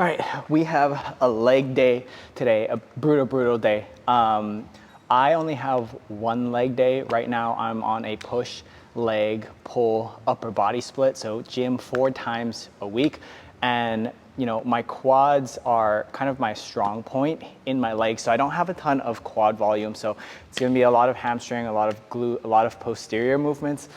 All right, we have a leg day today, a brutal day. I only have one leg day. Right now I'm on a push, leg, pull, upper body split, so gym 4 times a week. And you know, my quads are kind of my strong point in my legs, so I don't have a ton of quad volume, so it's gonna be a lot of hamstring, a lot of glute, a lot of posterior movements.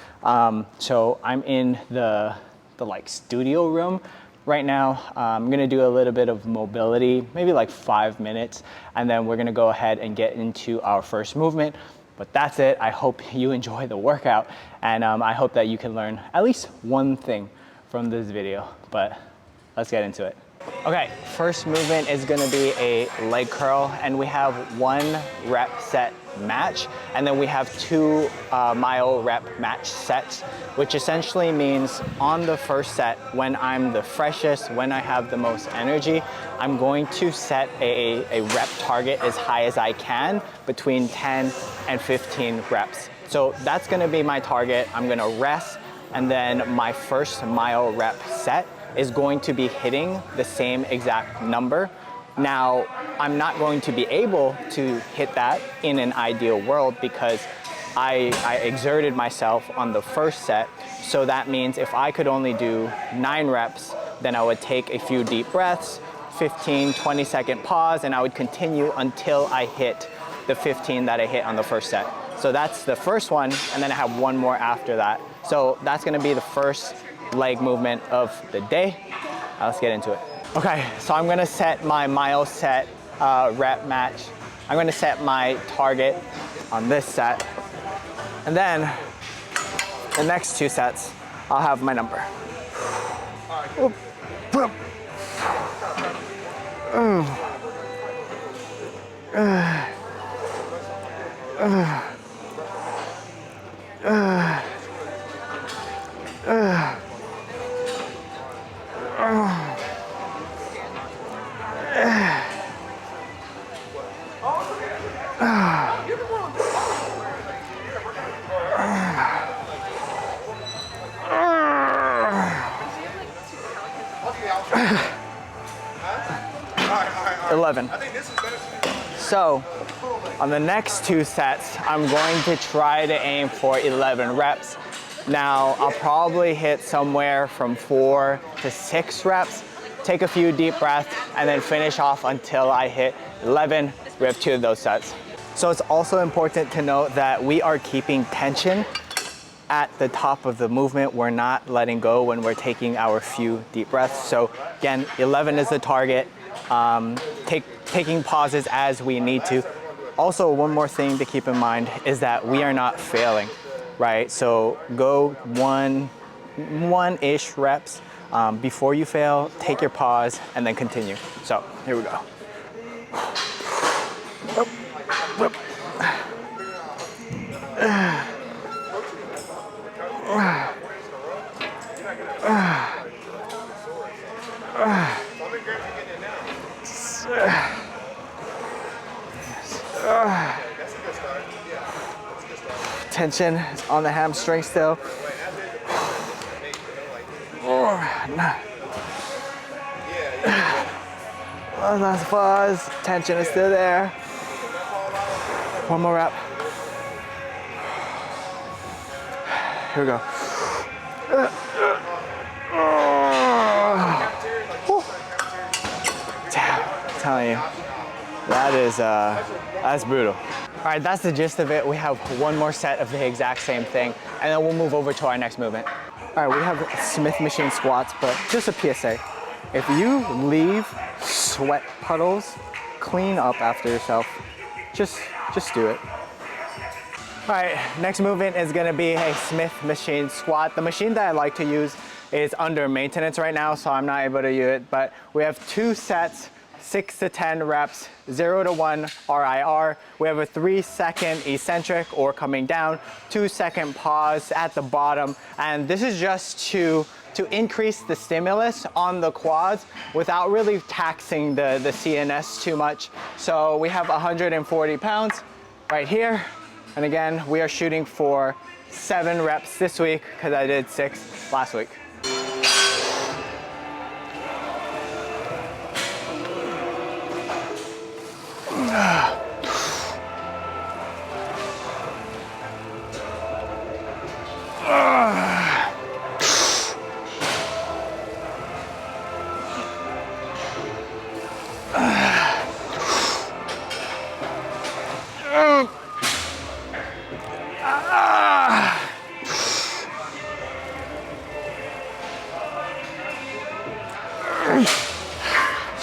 So I'm in the like studio room right now. I'm gonna do a little bit of mobility, maybe like 5 minutes, and then we're gonna go ahead and get into our first movement. But that's it. I hope you enjoy the workout, and I hope that you can learn at least one thing from this video, but let's get into it. Okay, first movement is gonna be a leg curl, and we have 1 rep set match, and then we have 2 myo rep match sets, which essentially means on the first set, when I'm the freshest, when I have the most energy, I'm going to set a rep target as high as I can, between 10 and 15 reps. So that's gonna be my target. I'm gonna rest, and then my first myo rep set is going to be hitting the same exact number. Now, I'm not going to be able to hit that in an ideal world because I exerted myself on the first set. So that means if I could only do 9 reps, then I would take a few deep breaths, 15, 20-second pause, and I would continue until I hit the 15 that I hit on the first set. So that's the first one, and then I have 1 more after that. So that's gonna be the first leg movement of the day. Let's get into it. Okay, so I'm gonna set my myo set rep match. I'm gonna set my target on this set. And then the next 2 sets, I'll have my number. So on the next 2 sets, I'm going to try to aim for 11 reps. Now, I'll probably hit somewhere from 4 to 6 reps, take a few deep breaths, and then finish off until I hit 11. We have 2 of those sets. So it's also important to note that we are keeping tension at the top of the movement. We're not letting go when we're taking our few deep breaths. So again, 11 is the target. Taking pauses as we need to. Also, one more thing to keep in mind is that we are not failing, right? So go one-ish reps before you fail, take your pause, and then continue. So here we go. Tension on the hamstring still. Last pause. Tension is still there. 1 more rep. Here we go. I'm telling you, that's brutal. All right, that's the gist of it. We have 1 more set of the exact same thing, and then we'll move over to our next movement. All right, we have Smith machine squats, but just a PSA. If you leave sweat puddles, clean up after yourself. Just do it. All right, next movement is gonna be a Smith machine squat. The machine that I like to use is under maintenance right now, so I'm not able to use it, but we have 2 sets, 6 to 10 reps, 0 to 1 RIR. We have a 3-second eccentric or coming down, 2-second pause at the bottom. And this is just to increase the stimulus on the quads without really taxing the CNS too much. So we have 140 pounds right here. And again, we are shooting for 7 reps this week because I did 6 last week.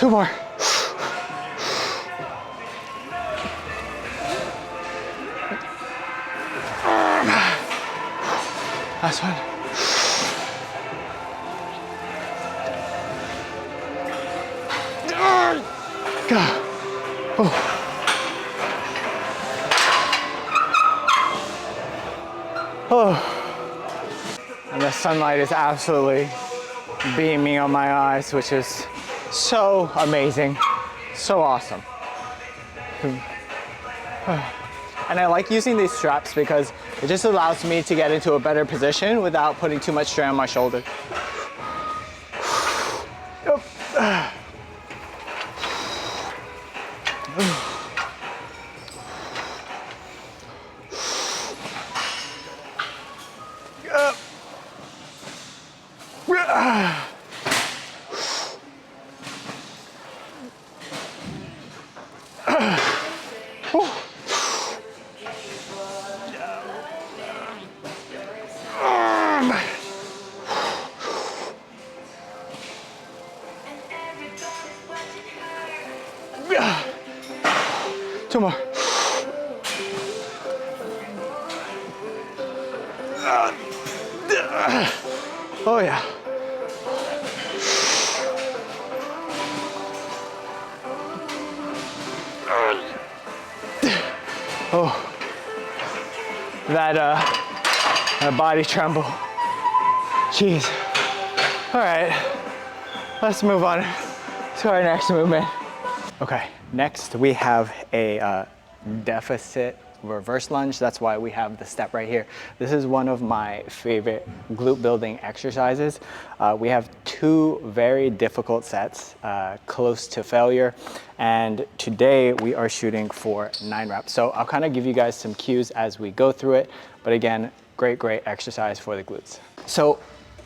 2 more. Last one. Go. Oh. Oh. And the sunlight is absolutely beaming on my eyes, which is so amazing, so awesome. And I like using these straps because it just allows me to get into a better position without putting too much strain on my shoulder. Two more. Oh yeah. Oh, that body tremble. Jeez. All right, let's move on to our next movement. Okay, next we have a deficit reverse lunge. That's why we have the step right here. This is one of my favorite glute building exercises. We have 2 very difficult sets, close to failure. And today we are shooting for 9 reps. So I'll kind of give you guys some cues as we go through it. But again, great exercise for the glutes. So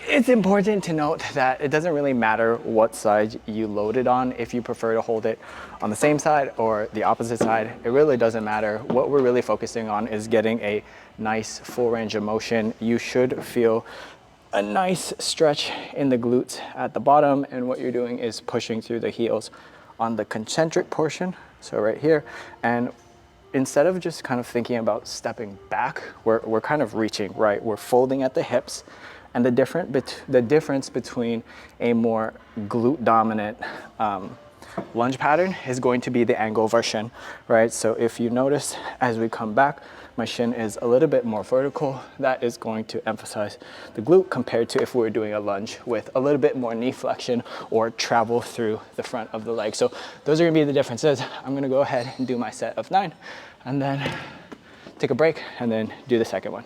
it's important to note that it doesn't really matter what side you load it on. If you prefer to hold it on the same side or the opposite side, it really doesn't matter. What we're really focusing on is getting a nice full range of motion. You should feel a nice stretch in the glutes at the bottom, and what you're doing is pushing through the heels on the concentric portion, so right here. And instead of just kind of thinking about stepping back, we're kind of reaching, right? We're folding at the hips. And the difference between a more glute dominant lunge pattern is going to be the angle of our shin, right? So if you notice, as we come back, my shin is a little bit more vertical. That is going to emphasize the glute compared to if we were doing a lunge with a little bit more knee flexion or travel through the front of the leg. So those are gonna be the differences. I'm gonna go ahead and do my set of 9 and then take a break and then do the second one.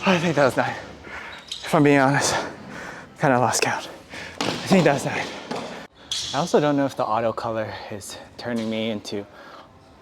I think that was 9. If I'm being honest, kind of lost count. I think that was 9. I also don't know if the auto color is turning me into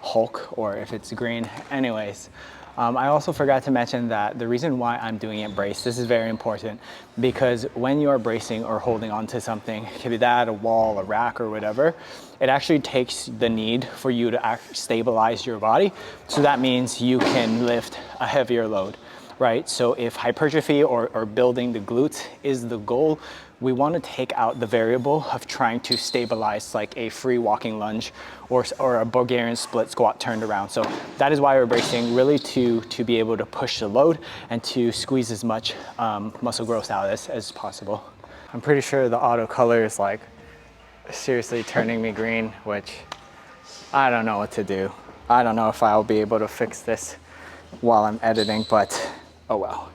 Hulk or if it's green. Anyways, I also forgot to mention that the reason why I'm doing it braced, this is very important, because when you are bracing or holding onto something, it could be that, a wall, a rack, or whatever, it actually takes the need for you to stabilize your body. So that means you can lift a heavier load, right? So if hypertrophy or building the glutes is the goal, we want to take out the variable of trying to stabilize like a free walking lunge or a Bulgarian split squat turned around. So that is why we're bracing, really to be able to push the load and to squeeze as much muscle growth out as possible. I'm pretty sure the auto color is like seriously turning me green, which I don't know what to do. I don't know if I'll be able to fix this while I'm editing, but oh well.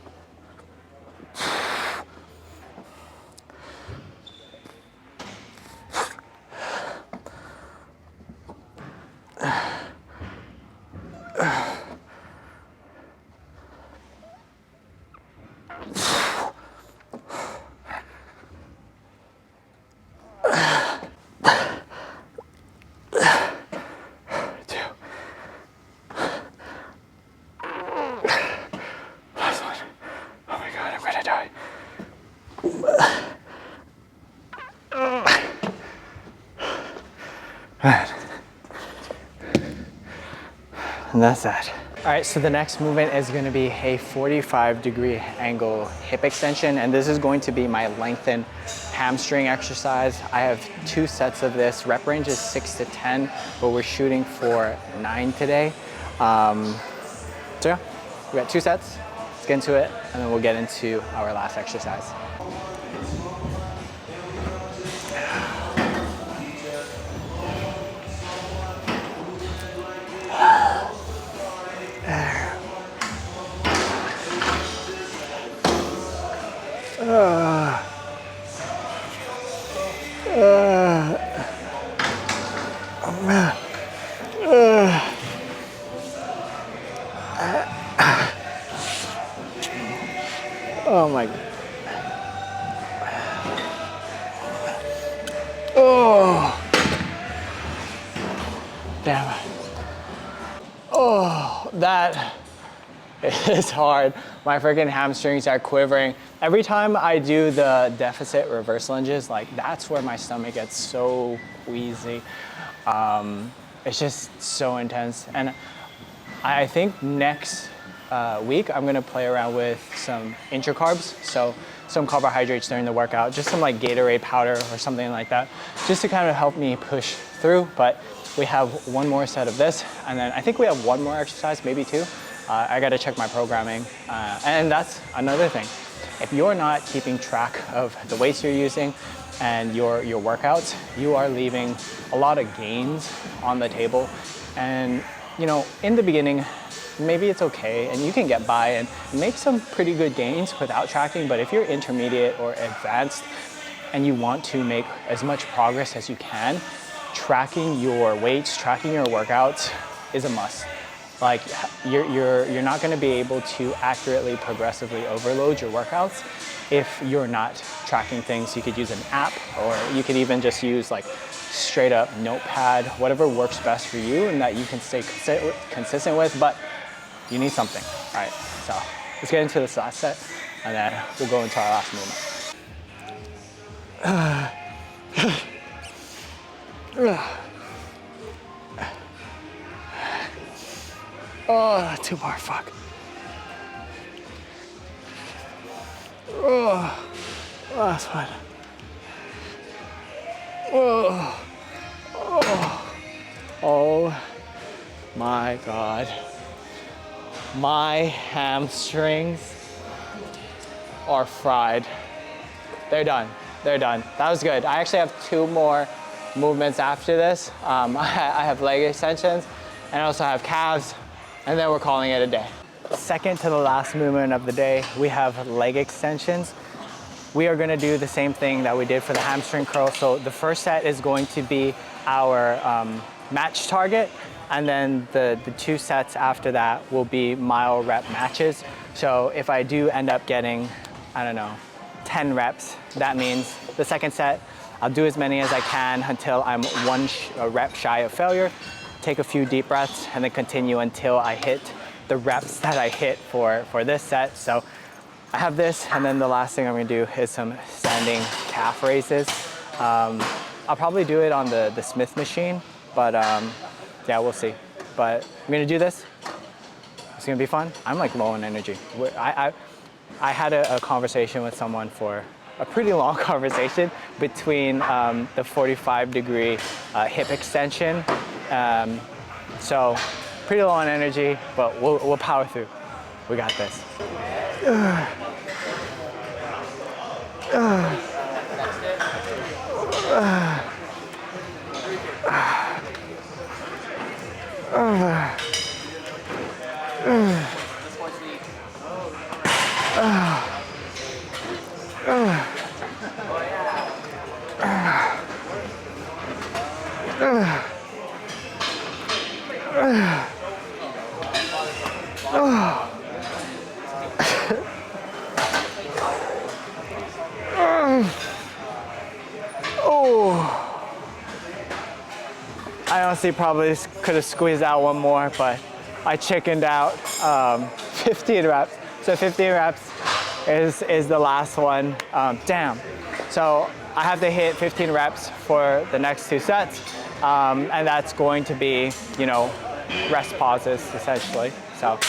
And that's that. All right, so the next movement is gonna be a 45-degree angle hip extension, and this is going to be my lengthened hamstring exercise. I have 2 sets of this. Rep range is 6 to 10, but we're shooting for 9 today. So yeah, we got 2 sets. Let's get into it, and then we'll get into our last exercise. Oh my God. Oh, damn it. Oh, that is hard. My freaking hamstrings are quivering. Every time I do the deficit reverse lunges, like that's where my stomach gets so queasy. It's just so intense. And I think next week, I'm gonna play around with some intracarbs. So some carbohydrates during the workout, just some like Gatorade powder or something like that, just to kind of help me push through. But we have one more set of this, and then I think we have one more exercise, maybe 2. I gotta check my programming. And that's another thing. If you're not keeping track of the weights you're using and your workouts, you are leaving a lot of gains on the table. And you know, in the beginning, maybe it's okay and you can get by and make some pretty good gains without tracking, but if you're intermediate or advanced and you want to make as much progress as you can, tracking your weights, tracking your workouts is a must. Like you're not gonna be able to accurately, progressively overload your workouts if you're not tracking things. You could use an app, or you could even just use like straight up notepad, whatever works best for you and that you can stay consistent with, but you need something. All right, so let's get into this last set and then we'll go into our last movement. Oh, 2 more, fuck. Oh, last one. Oh, oh, oh my God. My hamstrings are fried. They're done. They're done. That was good. I actually have 2 more movements after this. I have leg extensions and I also have calves, and then we're calling it a day. Second to the last movement of the day, we have leg extensions. We are gonna do the same thing that we did for the hamstring curl. So the first set is going to be our match target, and then the 2 sets after that will be mile rep matches. So if I do end up getting, I don't know, 10 reps, that means the second set, I'll do as many as I can until I'm 1 rep shy of failure, take a few deep breaths, and then continue until I hit the reps that I hit for this set. So I have this, and then the last thing I'm gonna do is some standing calf raises. I'll probably do it on the Smith machine, but yeah, we'll see. But I'm gonna do this. It's gonna be fun. I'm like low on energy. I had a conversation with someone for a pretty long conversation between the 45-degree hip extension. So pretty low on energy, but we'll power through. We got this. I honestly probably could have squeezed out one more, but I chickened out. 15 reps. So 15 reps is the last one. Damn. So I have to hit 15 reps for the next 2 sets, and that's going to be, you know, rest pauses essentially. So.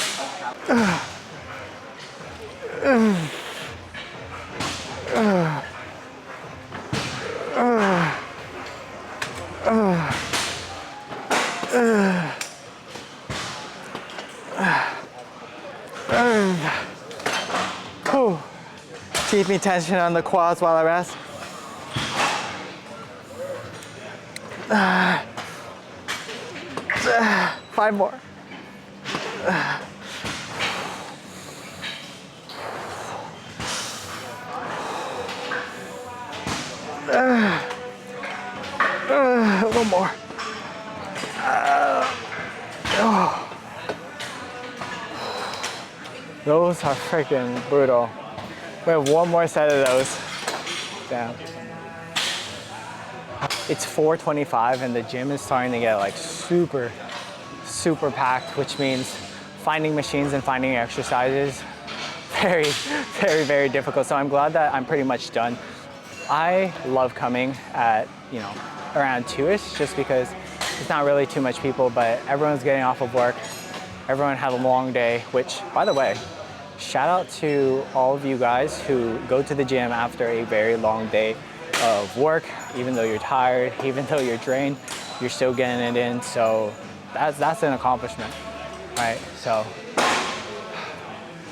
Keep me tension on the quads while I rest. Five more. One more. Those are freaking brutal. We have one more set of those. Damn. It's 4:25 and the gym is starting to get like super packed, which means finding machines and finding exercises very difficult. So I'm glad that I'm pretty much done. I love coming at, you know, around 2ish just because it's not really too much people, but everyone's getting off of work. Everyone had a long day, which, by the way, shout out to all of you guys who go to the gym after a very long day of work. Even though you're tired, even though you're drained, you're still getting it in. So that's an accomplishment, right? So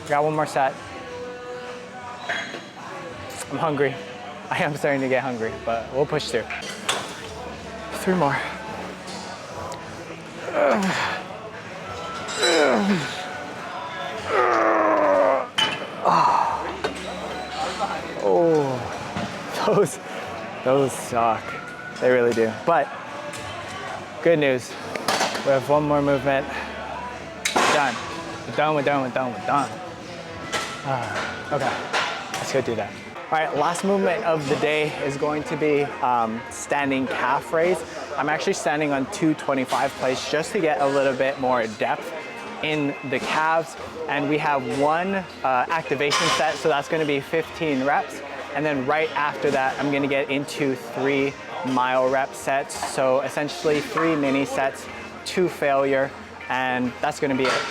got one more set. I'm hungry. I am starting to get hungry, but we'll push through. 3 more. Oh, those suck. They really do. But good news. We have one more movement. Done. We're done. Okay, let's go do that. All right, last movement of the day is going to be standing calf raise. I'm actually standing on 225 plates just to get a little bit more depth in the calves. And we have one activation set, so that's gonna be 15 reps. And then right after that, I'm gonna get into 3 mile rep sets. So essentially 3 mini sets, 2 failure, and that's gonna be it.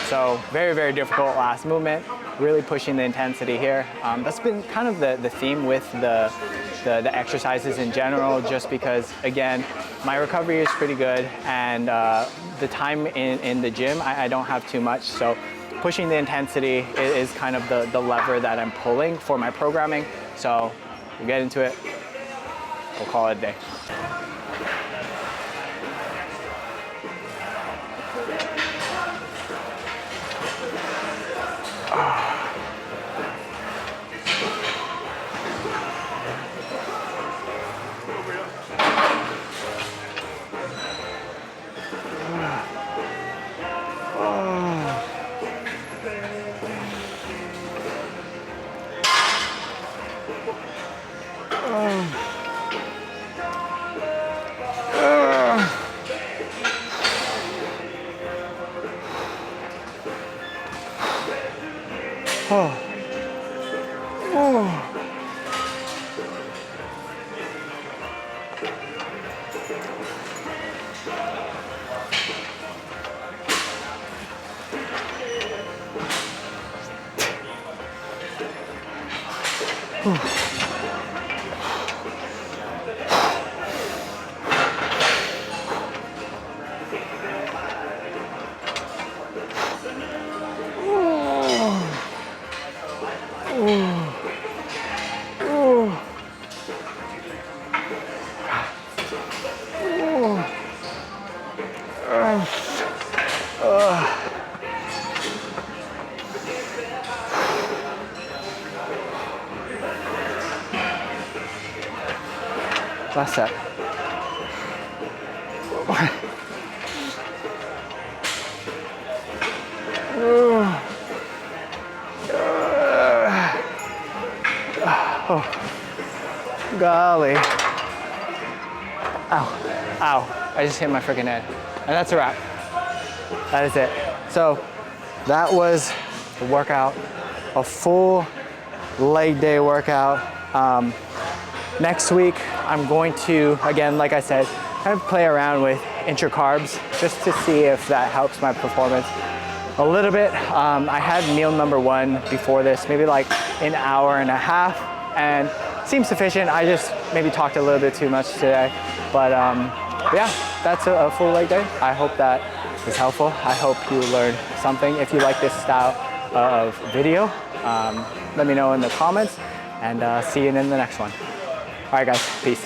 So very difficult last movement, really pushing the intensity here. That's been kind of the theme with the exercises in general, just because, again, my recovery is pretty good, and the time in the gym, I don't have too much. So pushing the intensity is kind of the lever that I'm pulling for my programming. So we'll get into it. We'll call it a day. Last set. Oh, golly. Ow, ow. I just hit my freaking head. And that's a wrap. That is it. So that was the workout, a full leg day workout. Next week, I'm going to, again, like I said, kind of play around with intra-carbs just to see if that helps my performance a little bit. I had meal number 1 before this, maybe like an hour and a half, and seems sufficient. I just maybe talked a little bit too much today, but yeah, that's a full leg day. I hope that was helpful. I hope you learned something. If you like this style of video, let me know in the comments, and see you in the next one. All right, guys, peace.